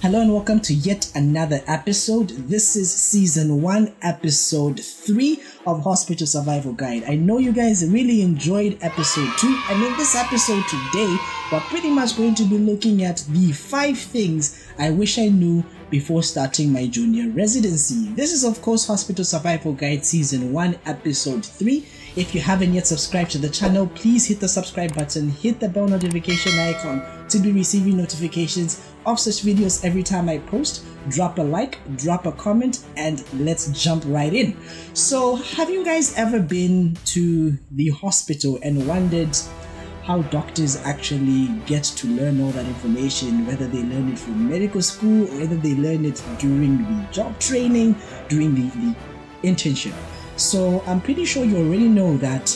Hello and welcome to yet another episode. This is season 1, episode 3 of Hospital Survival Guide. I know you guys really enjoyed episode 2, and in this episode today, we're pretty much going to be looking at the 5 things I wish I knew before starting my junior residency. This is of course Hospital Survival Guide season 1, episode 3. If you haven't yet subscribed to the channel, please hit the subscribe button, hit the bell notification icon to be receiving notifications of such videos every time I post. Drop a like, drop a comment, and let's jump right in. So, have you guys ever been to the hospital and wondered how doctors actually get to learn all that information, whether they learn it from medical school or whether they learn it during the job training, during the internship? So I'm pretty sure you already know that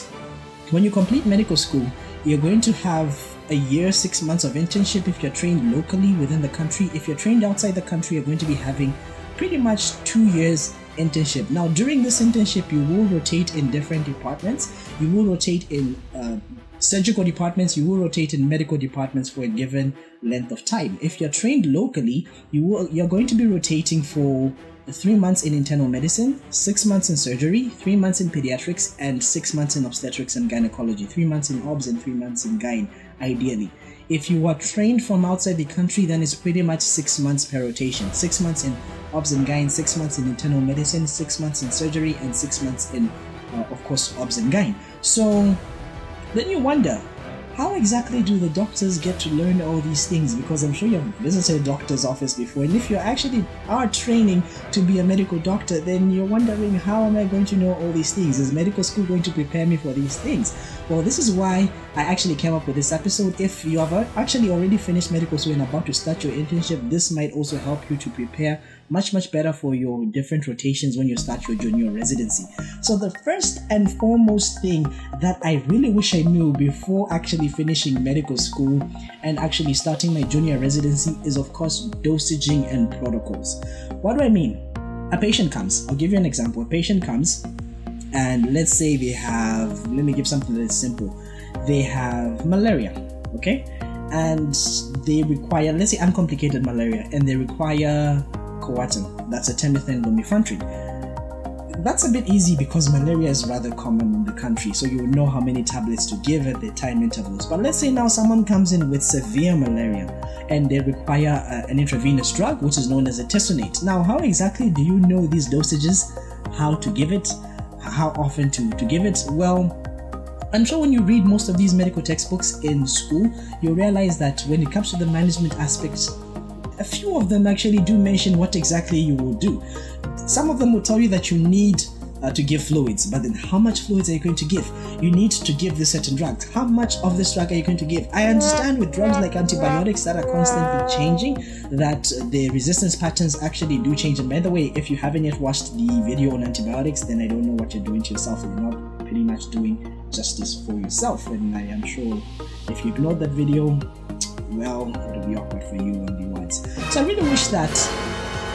when you complete medical school, you're going to have a year, 6 months of internship if you're trained locally within the country. If you're trained outside the country, you're going to be having pretty much 2 years internship. Now, during this internship, you will rotate in different departments. You will rotate in surgical departments, you will rotate in medical departments for a given length of time. If you're trained locally, you're going to be rotating for 3 months in internal medicine, 6 months in surgery, 3 months in pediatrics, and 6 months in obstetrics and gynecology. 3 months in obs and 3 months in gyn, ideally. If you are trained from outside the country, then it's pretty much 6 months per rotation. 6 months in obs and gyn, 6 months in internal medicine, 6 months in surgery, and 6 months in, of course, obs and gyn. So then you wonder, how exactly do the doctors get to learn all these things? Because I'm sure you've visited a doctor's office before, and if you actually are training to be a medical doctor, then you're wondering, how am I going to know all these things? Is medical school going to prepare me for these things? Well, this is why I actually came up with this episode. If you have actually already finished medical school and about to start your internship, this might also help you to prepare much better for your different rotations when you start your junior residency. So the first and foremost thing that I really wish I knew before actually finishing medical school and actually starting my junior residency is of course dosaging and protocols. What do I mean? A patient comes, I'll give you an example. A patient comes and let's say they have, let me give something that's simple. They have malaria, okay? And they require, let's say uncomplicated malaria, and they require Coartem, that's a temethane lumefantrine. That's a bit easy because malaria is rather common in the country, so you will know how many tablets to give at the time intervals. But let's say now someone comes in with severe malaria and they require an intravenous drug which is known as a tisonate. Now, how exactly do you know these dosages, how to give it, how often to give it? Well, I'm sure when you read most of these medical textbooks in school, you'll realize that when it comes to the management aspects, a few of them actually do mention what exactly you will do. Some of them will tell you that you need to give fluids, but then how much fluids are you going to give? You need to give this certain drug. How much of this drug are you going to give? I understand with drugs like antibiotics that are constantly changing, that the resistance patterns actually do change. And by the way, if you haven't yet watched the video on antibiotics, then I don't know what you're doing to yourself. You're not pretty much doing justice for yourself. And I am sure if you ignored that video, well, it'll be awkward for you on the words. So I really wish that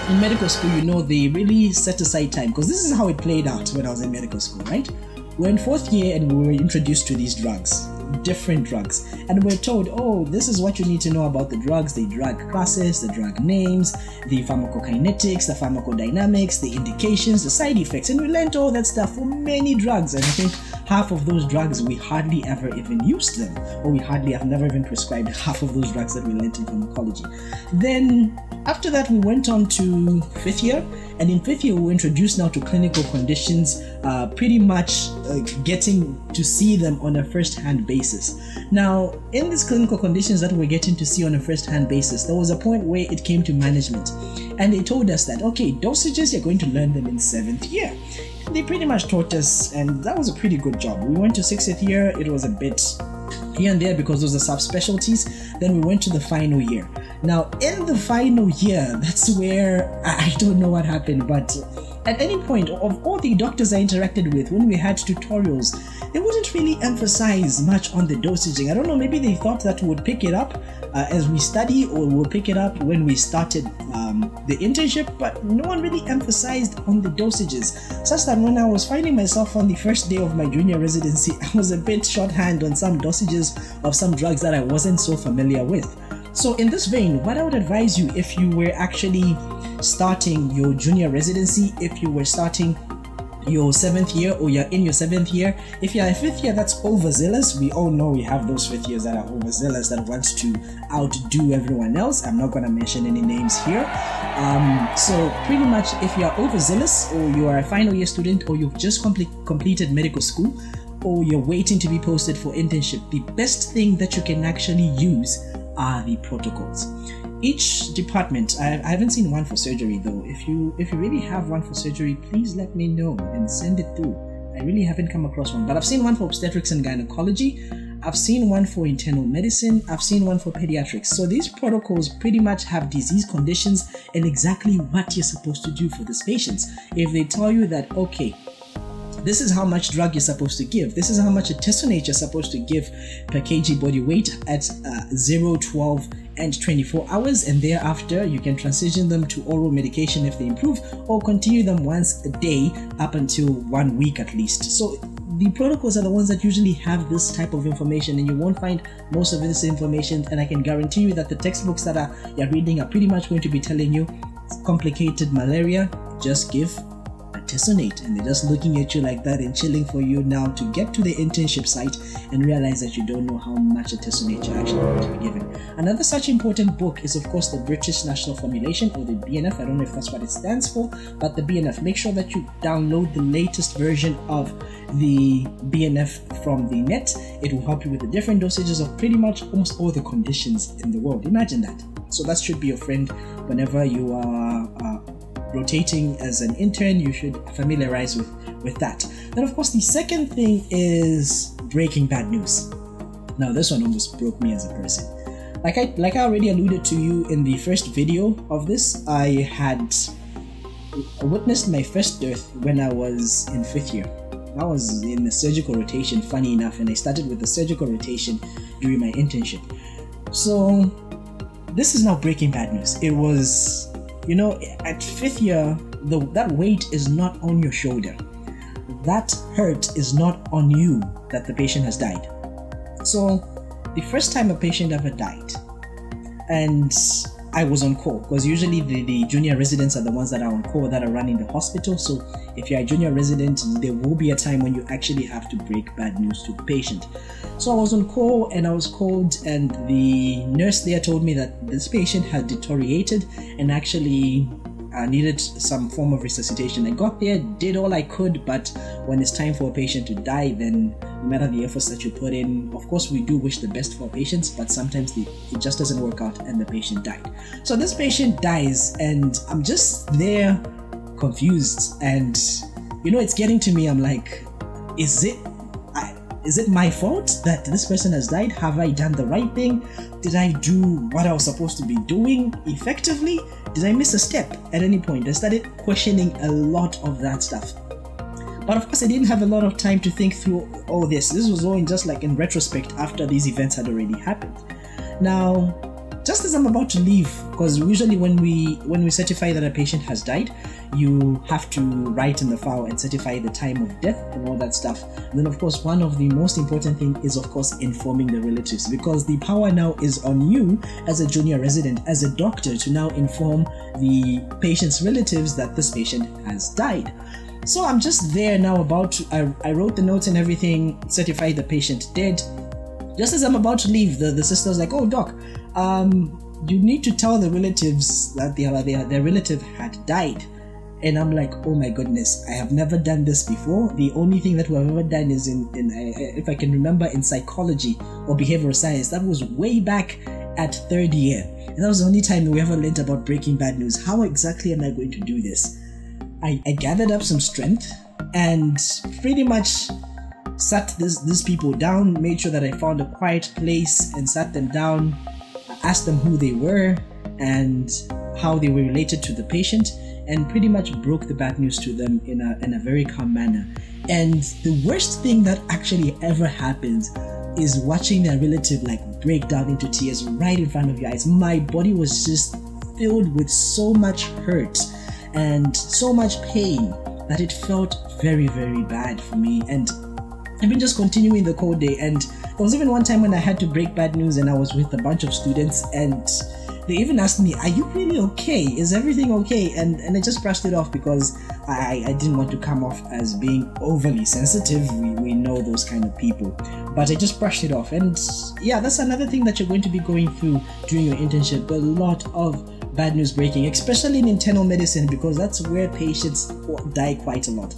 in medical school, you know, they really set aside time, because this is how it played out when I was in medical school, right? We're in 4th year and we were introduced to these drugs, different drugs, and we're told, oh, this is what you need to know about the drugs, the drug classes, the drug names, the pharmacokinetics, the pharmacodynamics, the indications, the side effects, and we learned all that stuff for many drugs. And I think half of those drugs we hardly ever even used them, or we hardly have never even prescribed half of those drugs that we learned in pharmacology. Then after that, we went on to 5th year, and in 5th year we were introduced now to clinical conditions, pretty much getting to see them on a first-hand basis. Now, in these clinical conditions that we're getting to see on a first-hand basis, there was a point where it came to management, and they told us that, okay, dosages, you're going to learn them in 7th year. They pretty much taught us, and that was a pretty good job. We went to 6th year, it was a bit here and there because those are subspecialties. Then we went to the final year. Now, in the final year, that's where I don't know what happened, but at any point of all the doctors I interacted with, when we had tutorials, they wouldn't really emphasize much on the dosaging. I don't know, maybe they thought that we would pick it up as we study, or we'll pick it up when we started the internship, but no one really emphasized on the dosages, such that when I was finding myself on the first day of my junior residency, I was a bit shorthand on some dosages of some drugs that I wasn't so familiar with. So in this vein, what I would advise you if you were actually starting your junior residency, if you were starting your 7th year or you're in your 7th year, if you're a 5th year that's overzealous, we all know we have those 5th years that are overzealous, that wants to outdo everyone else. I'm not going to mention any names here. So pretty much if you're overzealous, or you are a final year student, or you've just completed medical school, or you're waiting to be posted for internship, the best thing that you can actually use are the protocols. Each department, I haven't seen one for surgery though. If you really have one for surgery, please let me know and send it through. I really haven't come across one, but I've seen one for obstetrics and gynecology. I've seen one for internal medicine. I've seen one for pediatrics. So these protocols pretty much have disease conditions and exactly what you're supposed to do for these patients. If they tell you that, okay, this is how much drug you're supposed to give, this is how much artesunate you're supposed to give per kg body weight at 0, 12, and 24 hours, and thereafter you can transition them to oral medication if they improve, or continue them once a day up until 1 week at least. So the protocols are the ones that usually have this type of information, and you won't find most of this information, and I can guarantee you that the textbooks that you're reading are pretty much going to be telling you complicated malaria, just give artesunate, and they're just looking at you like that and chilling for you now to get to the internship site and realize that you don't know how much artesunate you're actually going to be given. Another such important book is of course the British National Formulation, or the BNF. I don't know if that's what it stands for, but the BNF. Make sure that you download the latest version of the BNF from the net. It will help you with the different dosages of pretty much almost all the conditions in the world. Imagine that. So that should be your friend whenever you are rotating as an intern. You should familiarize with that. Then of course the second thing is breaking bad news. Now this one almost broke me as a person. Like I already alluded to you in the first video of this, I had witnessed my first death when I was in 5th year. I was in the surgical rotation, funny enough, and I started with the surgical rotation during my internship. So this is now breaking bad news. It was, you know, at 5th year, that weight is not on your shoulder. That hurt is not on you that the patient has died. So the first time a patient ever died, and I was on call, because usually the junior residents are the ones that are on call, that are running the hospital. So if you're a junior resident, there will be a time when you actually have to break bad news to the patient. So I was on call, and I was called, and the nurse there told me that this patient had deteriorated and actually needed some form of resuscitation. I got there, did all I could, but when it's time for a patient to die, then no matter the efforts that you put in, of course we do wish the best for patients, but sometimes it just doesn't work out and the patient died. So this patient dies, and I'm just there confused, and you know, it's getting to me. I'm like, is it my fault that this person has died? Have I done the right thing? Did I do what I was supposed to be doing effectively? Did I miss a step at any point? I started questioning a lot of that stuff. But of course I didn't have a lot of time to think through all this. This was all in just like in retrospect after these events had already happened. Now, just as I'm about to leave, because usually when we certify that a patient has died, you have to write in the file and certify the time of death and all that stuff. And then of course one of the most important thing is of course informing the relatives, because the power now is on you as a junior resident, as a doctor, to now inform the patient's relatives that this patient has died. So I'm just there now about to, I wrote the notes and everything, certified the patient dead. Just as I'm about to leave, the sister's like, oh doc, you need to tell the relatives that their relative had died. And I'm like, oh my goodness, I have never done this before. The only thing that we've ever done is if I can remember, in psychology or behavioral science. That was way back at 3rd year. And that was the only time we ever learned about breaking bad news. How exactly am I going to do this? I gathered up some strength and pretty much sat these people down, made sure that I found a quiet place and sat them down, asked them who they were and how they were related to the patient, and pretty much broke the bad news to them in a very calm manner. And the worst thing that actually ever happens is watching their relative like break down into tears right in front of your eyes. My body was just filled with so much hurt and so much pain that it felt very, very bad for me. And I've been just continuing the cold day, and There was even one time when I had to break bad news and I was with a bunch of students, and they even asked me, are you really okay? Is everything okay? And I just brushed it off because I didn't want to come off as being overly sensitive. We know those kind of people. But I just brushed it off. And yeah, that's another thing that you're going to be going through during your internship. A lot of bad news breaking, especially in internal medicine, because that's where patients die quite a lot.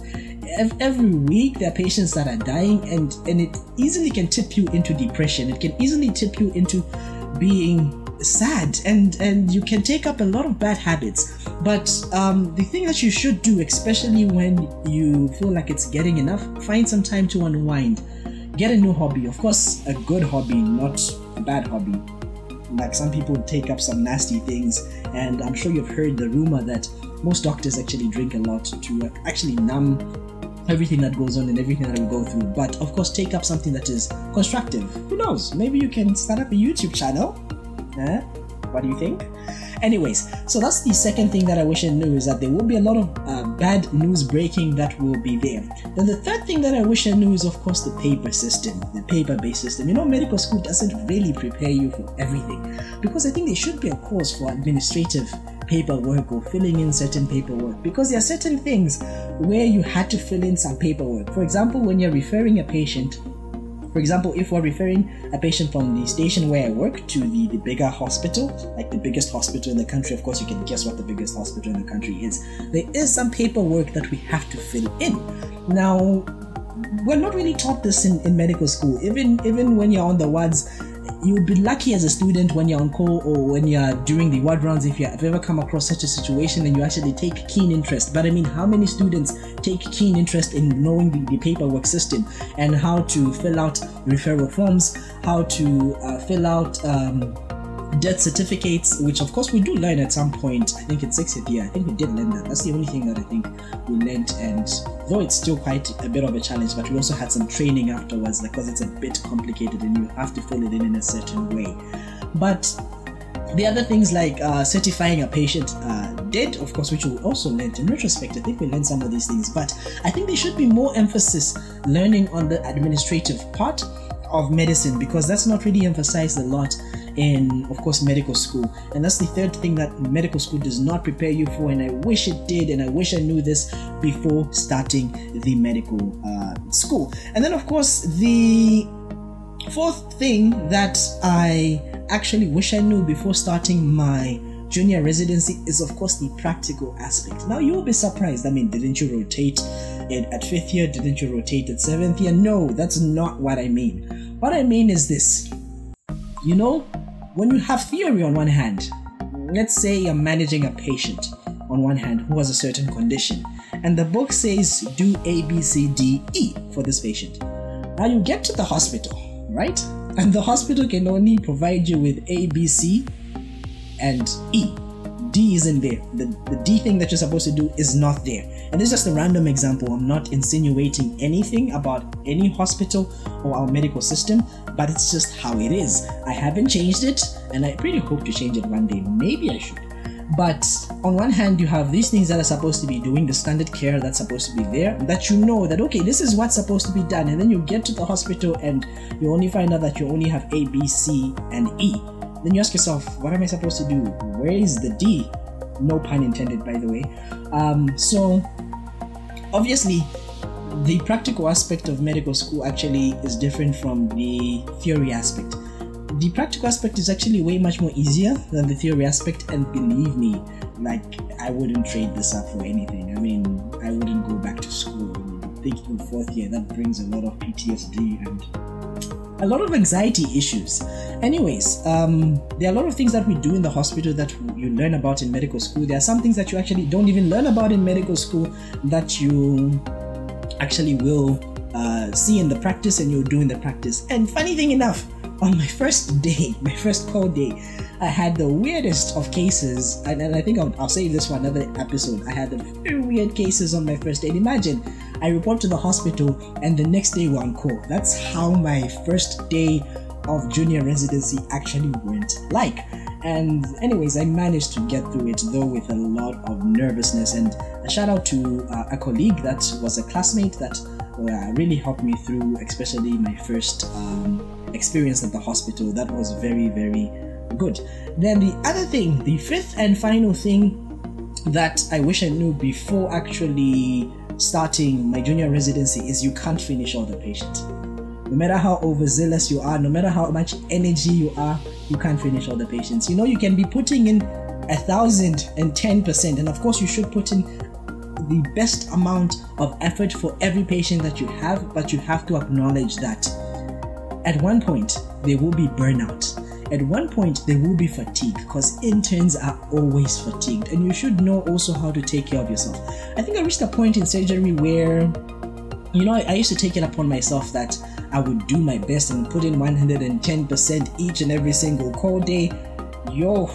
Every week there are patients that are dying, and it easily can tip you into depression. It can easily tip you into being sad, and you can take up a lot of bad habits. But the thing that you should do, especially when you feel like it's getting enough, find some time to unwind. Get a new hobby, of course, a good hobby, not a bad hobby. Like some people take up some nasty things, and I'm sure you've heard the rumor that most doctors actually drink a lot to actually numb everything that goes on and everything that we go through. But of course, take up something that is constructive. Who knows, maybe you can start up a YouTube channel. What do you think? Anyways, so that's the second thing that I wish I knew, is that there will be a lot of bad news breaking that will be there. Then the third thing that I wish I knew is, of course, the paper system, the paper-based system. You know, medical school doesn't really prepare you for everything, because I think there should be a course for administrative paperwork or filling in certain paperwork, because there are certain things where you had to fill in some paperwork. For example, when you're referring a patient, for example, if we're referring a patient from the station where I work to the bigger hospital, like the biggest hospital in the country, of course you can guess what the biggest hospital in the country is, there is some paperwork that we have to fill in. Now, we're not really taught this in medical school. Even when you're on the wards, you would be lucky as a student when you're on call or when you're doing the ward rounds if you have ever come across such a situation and you actually take keen interest. But I mean, how many students take keen interest in knowing the paperwork system and how to fill out referral forms, how to fill out death certificates, which of course we do learn at some point. I think in 6th year, I think we did learn that. That's the only thing that I think we learned, and though it's still quite a bit of a challenge, but we also had some training afterwards, because it's a bit complicated and you have to fill it in a certain way. But the other things like certifying a patient dead, of course, which we also learned in retrospect. I think we learned some of these things, but I think there should be more emphasis learning on the administrative part of medicine, because that's not really emphasized a lot in, of course, medical school. And that's the third thing that medical school does not prepare you for, and I wish it did, and I wish I knew this before starting the medical school. And then of course the fourth thing that I actually wish I knew before starting my junior residency is, of course, the practical aspect. Now you will be surprised. I mean, didn't you rotate at 5th year? Didn't you rotate at 7th year? No, that's not what I mean. What I mean is this. You know, when you have theory on one hand, let's say you're managing a patient on one hand who has a certain condition, and the book says do A, B, C, D, E for this patient. Now you get to the hospital, right? And the hospital can only provide you with A, B, C, and E. D isn't there. The D thing that you're supposed to do is not there. And this is just a random example. I'm not insinuating anything about any hospital or our medical system, but it's just how it is. I haven't changed it, and I pretty hope to change it one day. Maybe I should. But on one hand, you have these things that are supposed to be doing the standard care that's supposed to be there, that you know that, okay, this is what's supposed to be done. And then you get to the hospital and you only find out that you only have A, B, C, and E. Then you ask yourself, what am I supposed to do? Where is the D? No pun intended, by the way. So obviously, the practical aspect of medical school actually is different from the theory aspect. The practical aspect is actually way much more easier than the theory aspect, and believe me, like, I wouldn't trade this up for anything. I mean, I wouldn't go back to school. Thinking of 4th year, that brings a lot of PTSD and a lot of anxiety issues. Anyways, there are a lot of things that we do in the hospital that you learn about in medical school. There are some things that you actually don't even learn about in medical school that you actually will see in the practice, and you'll do in the practice. And funny thing enough, on my first day, my first call day, I had the weirdest of cases, and I think I'll save this for another episode. I had the very weird cases on my first day. And imagine, I report to the hospital and the next day we're on call. That's how my first day of junior residency actually went like. And anyways, I managed to get through it, though with a lot of nervousness. And a shout out to a colleague that was a classmate that really helped me through, especially my first experience at the hospital. That was very, very good. Then the other thing, the fifth and final thing that I wish I knew before actually starting my junior residency is you can't finish all the patients. No matter how overzealous you are, no matter how much energy you are, you can't finish all the patients. You know, you can be putting in 1,010%, and of course you should put in the best amount of effort for every patient that you have, but you have to acknowledge that at one point there will be burnout. At one point there will be fatigue, because interns are always fatigued, and you should know also how to take care of yourself. I think I reached a point in surgery where, you know, I used to take it upon myself that I would do my best and put in 110% each and every single call day. Yo,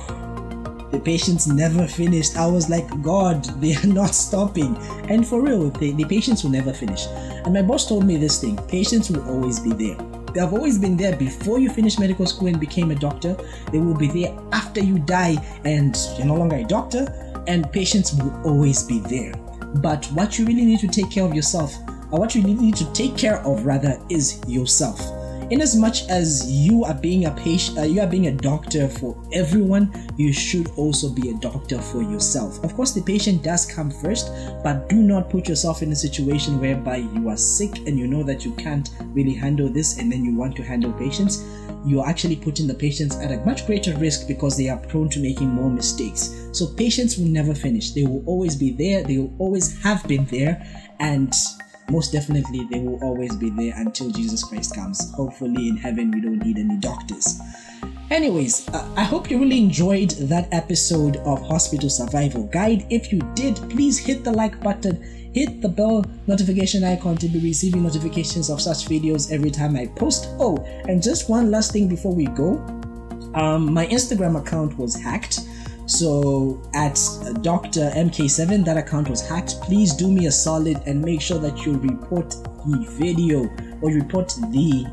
the patients never finished. I was like, God, they are not stopping. And for real, the patients will never finish. And my boss told me this thing: patients will always be there. They have always been there before you finished medical school and became a doctor. They will be there after you die and you're no longer a doctor, and patients will always be there. But what you really need to take care of yourself, or what you need to take care of rather, is yourself. In as much as you are being a patient, you are being a doctor for everyone, you should also be a doctor for yourself. Of course, the patient does come first, but do not put yourself in a situation whereby you are sick and you know that you can't really handle this, and then you want to handle patients. You are actually putting the patients at a much greater risk because they are prone to making more mistakes. So patients will never finish. They will always be there. They will always have been there, and most definitely they will always be there until Jesus Christ comes. Hopefully in heaven we don't need any doctors. Anyways, I hope you really enjoyed that episode of Hospital Survival Guide. If you did, please hit the like button, hit the bell notification icon to be receiving notifications of such videos every time I post. Oh, and just one last thing before we go. My Instagram account was hacked. So at Dr. MK7, that account was hacked. Please do me a solid and make sure that you report the video, or report the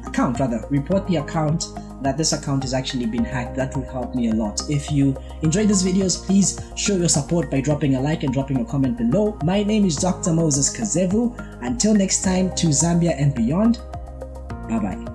account that this account has actually been hacked. That will help me a lot. If you enjoyed these videos, please show your support by dropping a like and dropping a comment below. My name is Dr. Moses Kazevu. Until next time, to Zambia and beyond. Bye bye.